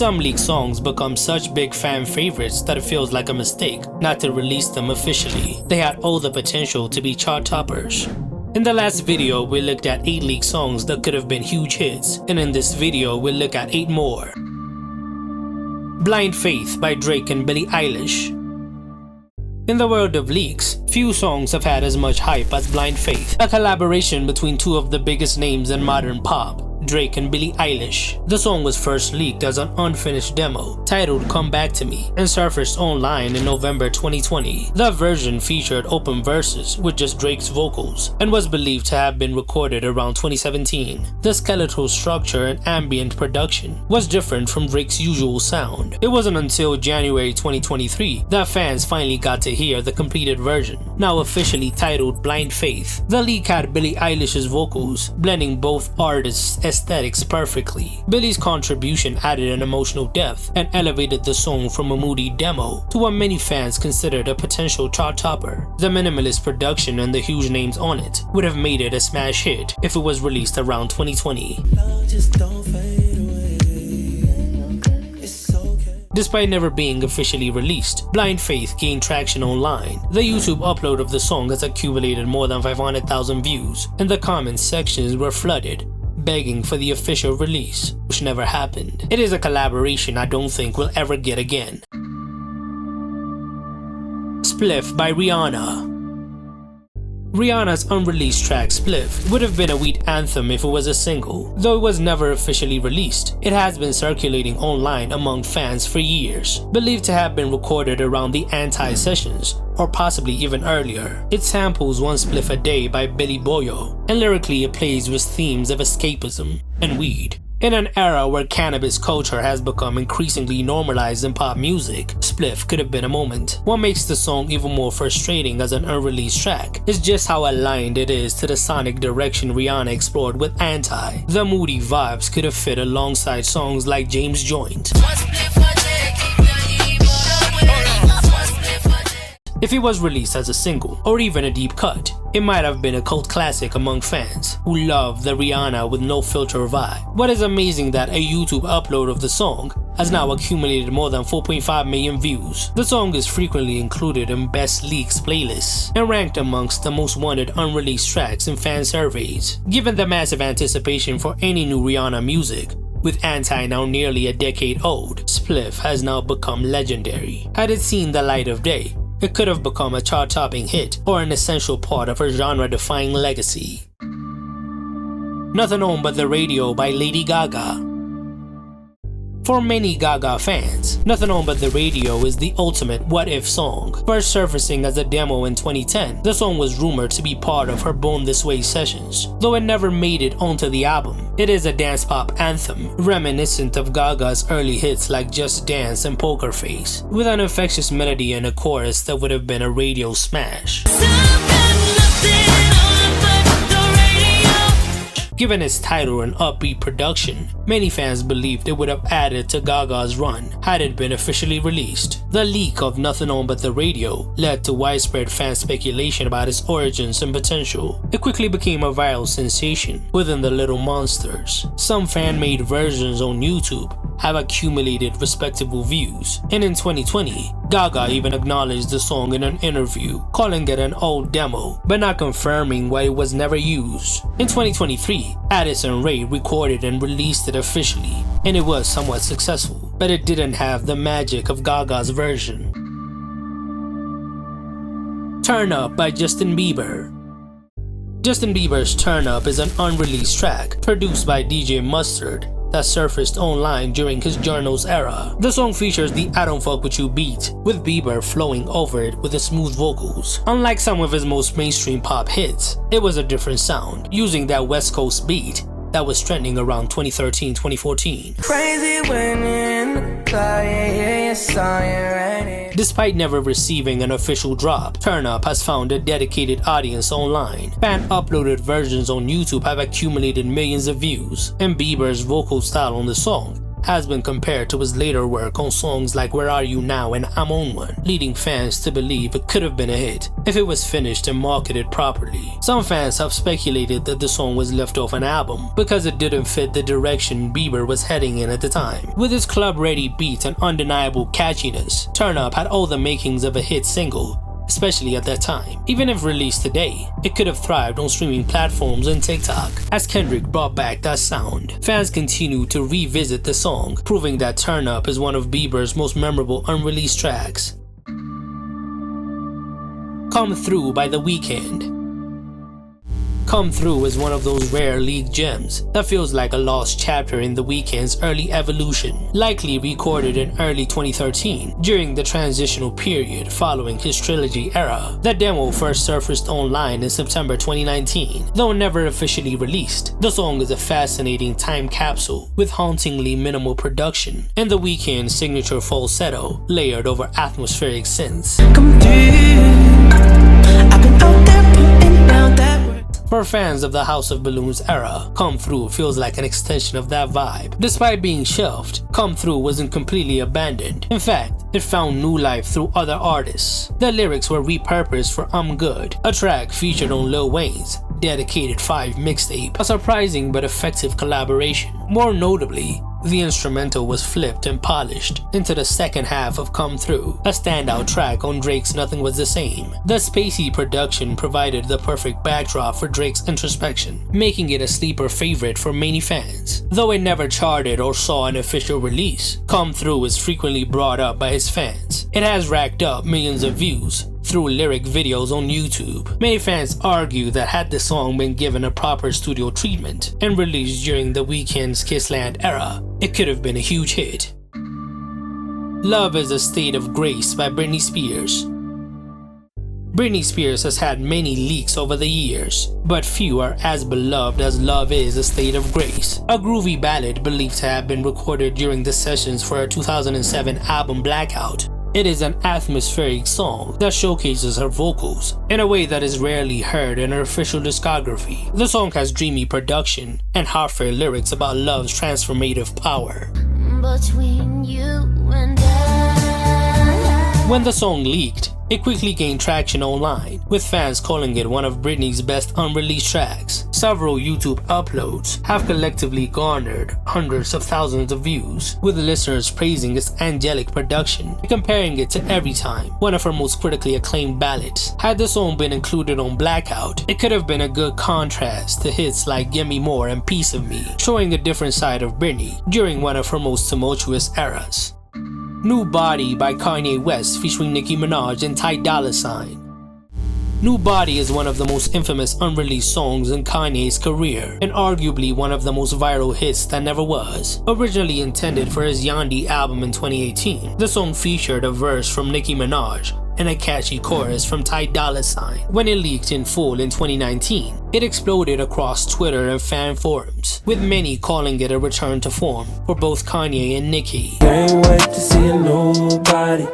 Some leaked songs become such big fan favorites that it feels like a mistake not to release them officially. They had all the potential to be chart toppers. In the last video, we looked at 8 leaked songs that could have been huge hits, and in this video, we'll look at 8 more. Blind Faith by Drake and Billie Eilish. In the world of leaks, few songs have had as much hype as Blind Faith, a collaboration between two of the biggest names in modern pop, Drake and Billie Eilish. The song was first leaked as an unfinished demo titled Come Back to Me and surfaced online in November 2020. The version featured open verses with just Drake's vocals and was believed to have been recorded around 2017. The skeletal structure and ambient production was different from Drake's usual sound. It wasn't until January 2023 that fans finally got to hear the completed version, now officially titled Blind Faith. The leak had Billie Eilish's vocals, blending both artists' aesthetics perfectly. Billie's contribution added an emotional depth and elevated the song from a moody demo to what many fans considered a potential chart topper. The minimalist production and the huge names on it would have made it a smash hit if it was released around 2020. Despite never being officially released, Blind Faith gained traction online. The YouTube upload of the song has accumulated more than 500,000 views, and the comment sections were flooded, begging for the official release, which never happened. It is a collaboration I don't think we'll ever get again. Spliff by Rihanna. Rihanna's unreleased track Spliff would have been a Weeknd anthem if it was a single. Though it was never officially released, it has been circulating online among fans for years, believed to have been recorded around the Anti sessions, or possibly even earlier. It samples One Spliff a Day by Billy Boyo, and lyrically it plays with themes of escapism and weed. In an era where cannabis culture has become increasingly normalized in pop music, Spliff could have been a moment. What makes the song even more frustrating as an unreleased track is just how aligned it is to the sonic direction Rihanna explored with Anti. The moody vibes could have fit alongside songs like James Joint. If it was released as a single, or even a deep cut, it might have been a cult classic among fans who love the Rihanna with no filter vibe. What is amazing that a YouTube upload of the song has now accumulated more than 4.5 million views. The song is frequently included in Best Leaks playlists and ranked amongst the most wanted unreleased tracks in fan surveys. Given the massive anticipation for any new Rihanna music, with Anti now nearly a decade old, Spliff has now become legendary. Had it seen the light of day, it could have become a chart-topping hit or an essential part of her genre-defying legacy. Nothing On But the Radio by Lady Gaga. For many Gaga fans, Nothing On But the Radio is the ultimate what-if song. First surfacing as a demo in 2010, the song was rumored to be part of her Born This Way sessions. Though it never made it onto the album, it is a dance pop anthem, reminiscent of Gaga's early hits like Just Dance and Poker Face, with an infectious melody and a chorus that would have been a radio smash. Given its title and upbeat production, many fans believed it would have added to Gaga's run had it been officially released. The leak of Nothing On But the Radio led to widespread fan speculation about its origins and potential. It quickly became a viral sensation within the Little Monsters. Some fan-made versions on YouTube have accumulated respectable views, and in 2020, Gaga even acknowledged the song in an interview, calling it an old demo, but not confirming why it was never used. In 2023, Addison Rae recorded and released it officially, and it was somewhat successful, but it didn't have the magic of Gaga's version. Turnup by Justin Bieber. Justin Bieber's Turnup is an unreleased track produced by DJ Mustard that surfaced online during his Journals era. The song features the I Don't Fuck With You beat, with Bieber flowing over it with his smooth vocals. Unlike some of his most mainstream pop hits, it was a different sound, using that West Coast beat that was trending around 2013-2014. Despite never receiving an official drop, Turnup has found a dedicated audience online. Fan-uploaded versions on YouTube have accumulated millions of views, and Bieber's vocal style on the song has been compared to his later work on songs like Where Are You Now and I'm On One, leading fans to believe it could have been a hit if it was finished and marketed properly. Some fans have speculated that the song was left off an album because it didn't fit the direction Bieber was heading in at the time. With its club-ready beats and undeniable catchiness, Turnup had all the makings of a hit single, especially at that time. Even if released today, it could have thrived on streaming platforms and TikTok. As Kendrick brought back that sound, fans continue to revisit the song, proving that Turnup is one of Bieber's most memorable unreleased tracks. Come Through by The Weeknd. Come Through is one of those rare leaked gems that feels like a lost chapter in The Weeknd's early evolution, likely recorded in early 2013 during the transitional period following his trilogy era. The demo first surfaced online in September 2019, though never officially released. The song is a fascinating time capsule with hauntingly minimal production and The Weeknd's signature falsetto layered over atmospheric synths. Come through. I've been out there putting down that work. For fans of the House of Balloons era, Come Through feels like an extension of that vibe. Despite being shelved, Come Through wasn't completely abandoned. In fact, it found new life through other artists. The lyrics were repurposed for I'm Good, a track featured on Lil Wayne's Dedicated 5 mixtape, a surprising but effective collaboration. More notably, the instrumental was flipped and polished into the second half of Come Through, a standout track on Drake's Nothing Was the Same. The spacey production provided the perfect backdrop for Drake's introspection, making it a sleeper favorite for many fans. Though it never charted or saw an official release, Come Through is frequently brought up by his fans. It has racked up millions of views through lyric videos on YouTube. Many fans argue that had the song been given a proper studio treatment and released during The Weeknd's Kissland era, it could have been a huge hit. Love is a State of Grace by Britney Spears. Britney Spears has had many leaks over the years, but few are as beloved as Love is a State of Grace, a groovy ballad believed to have been recorded during the sessions for her 2007 album Blackout. It is an atmospheric song that showcases her vocals in a way that is rarely heard in her official discography. The song has dreamy production and heartfelt lyrics about love's transformative power. Between you and I. When the song leaked, it quickly gained traction online, with fans calling it one of Britney's best unreleased tracks. Several YouTube uploads have collectively garnered hundreds of thousands of views, with listeners praising its angelic production and comparing it to Every Time, one of her most critically acclaimed ballads. Had the song been included on Blackout, it could have been a good contrast to hits like Gimme More and Piece of Me, showing a different side of Britney during one of her most tumultuous eras. New Body by Kanye West featuring Nicki Minaj and Ty Dolla $ign. New Body is one of the most infamous unreleased songs in Kanye's career, and arguably one of the most viral hits that never was. Originally intended for his Yandhi album in 2018, the song featured a verse from Nicki Minaj and a catchy chorus from Ty Dolla $ign. When it leaked in full in 2019, it exploded across Twitter and fan forums, with many calling it a return to form for both Kanye and Nicki. Can't wait to see a nobody.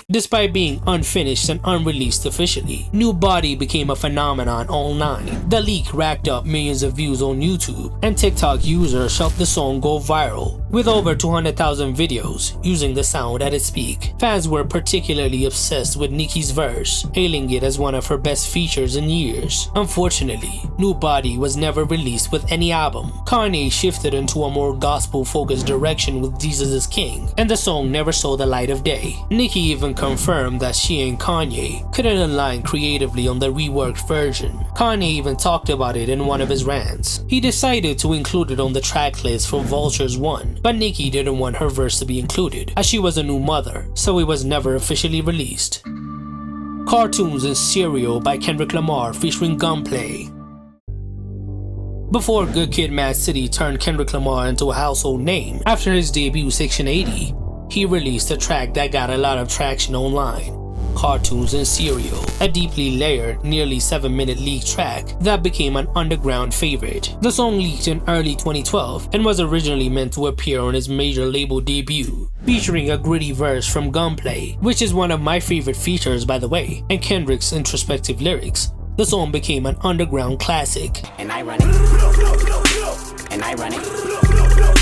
Despite being unfinished and unreleased officially, New Body became a phenomenon online. The leak racked up millions of views on YouTube, and TikTok users helped the song go viral, with over 200,000 videos using the sound at its peak. Fans were particularly obsessed with Nicki's verse, hailing it as one of her best features in years. Unfortunately, New Body was never released with any album. Kanye shifted into a more gospel-focused direction with Jesus is King, and the song never saw the light of day. Nicki even confirmed that she and Kanye couldn't align creatively on the reworked version. Kanye even talked about it in one of his rants. He decided to include it on the track list for Vultures 1, but Nicki didn't want her verse to be included, as she was a new mother, so it was never officially released. Cartoons and Cereal by Kendrick Lamar featuring Gunplay. Before Good Kid, Mad City turned Kendrick Lamar into a household name, after his debut Section 80, he released a track that got a lot of traction online, Cartoons and Cereal, a deeply layered, nearly 7-minute leaked track that became an underground favorite. The song leaked in early 2012 and was originally meant to appear on his major label debut, featuring a gritty verse from Gunplay, which is one of my favorite features by the way, and Kendrick's introspective lyrics. The song became an underground classic. And I run it. And I run it.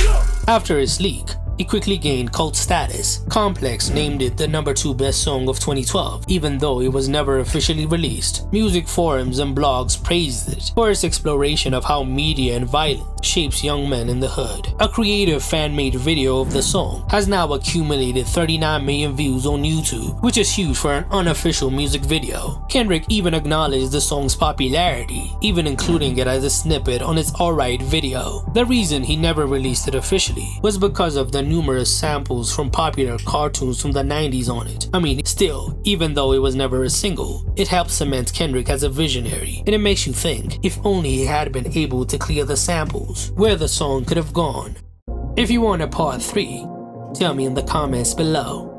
After its leak, it quickly gained cult status. Complex named it the #2 best song of 2012, even though it was never officially released. Music forums and blogs praised it for its exploration of how media and violence shapes young men in the hood. A creative fan-made video of the song has now accumulated 39 million views on YouTube, which is huge for an unofficial music video. Kendrick even acknowledged the song's popularity, even including it as a snippet on its Alright video. The reason he never released it officially was because of the numerous samples from popular cartoons from the 90s on it. I mean, still, even though it was never a single, it helps cement Kendrick as a visionary, and it makes you think, if only he had been able to clear the samples, where the song could have gone. If you want a part 3, tell me in the comments below.